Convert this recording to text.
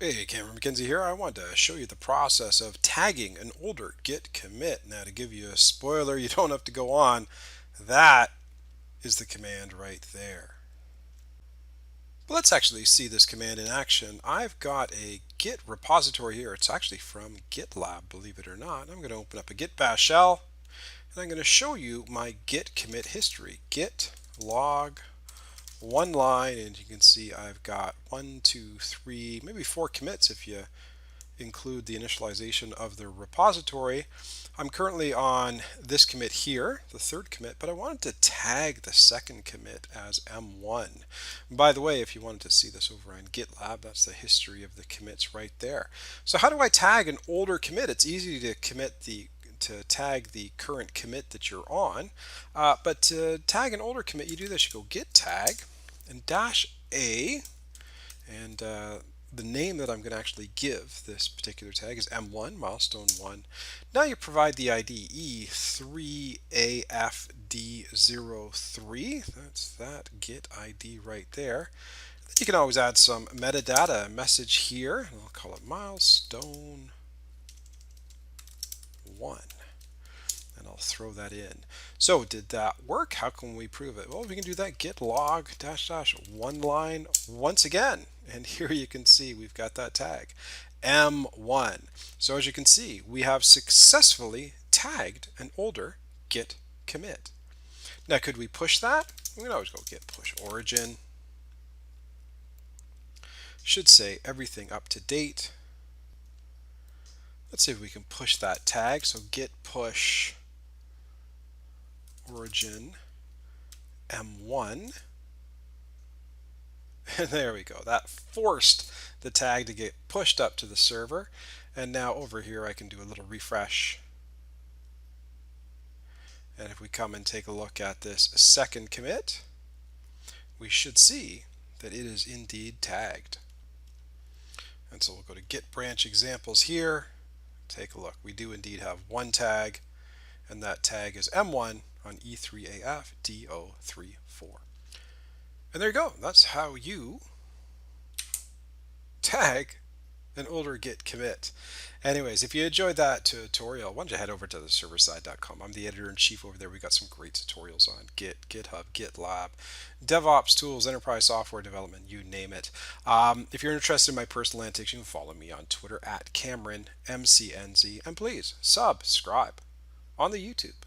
Hey, Cameron McKenzie here. I wanted to show you the process of tagging an older Git commit. Now, to give you a spoiler, you don't have to go on. That is the command right there. But let's actually see this command in action. I've got a Git repository here. It's actually from GitLab, believe it or not. I'm going to open up a Git bash shell, and I'm going to show you my Git commit history. Git log one line, and you can see I've got 1, 2, 3, maybe 4 commits if you include the initialization of the repository. I'm currently on this commit here, the third commit, but I wanted to tag the second commit as M1. By the way, if you wanted to see this over on GitLab, that's the history of the commits right there. So how do I tag an older commit? It's easy to tag the current commit that you're on, but to tag an older commit, you do this. You go git tag and -a, and the name that I'm going to actually give this particular tag is M1, milestone 1. Now you provide the ID E3AFD03. That's that Git ID right there. Then you can always add some metadata, a message here, and I'll call it milestone 1. And I'll throw that in. So did that work? How can we prove it? Well, we can do that git log -- one line once again. And here you can see we've got that tag, M1. So as you can see, we have successfully tagged an older git commit. Now, could we push that? We can always go git push origin. Should say everything up to date. Let's see if we can push that tag. So git push origin M1. And there we go. That forced the tag to get pushed up to the server. And now over here I can do a little refresh. And if we come and take a look at this second commit, we should see that it is indeed tagged. And so we'll go to Git branch examples here. Take a look. We do indeed have one tag, and that tag is M1 on E3AFD034. And there you go. That's how you tag an older Git commit. Anyways, if you enjoyed that tutorial, why don't you head over to theserverside.com. I'm the editor-in-chief over there. We got some great tutorials on Git, GitHub, GitLab, DevOps tools, enterprise software development, you name it. If you're interested in my personal antics, you can follow me on Twitter at CameronMCNZ. And please subscribe on the YouTube.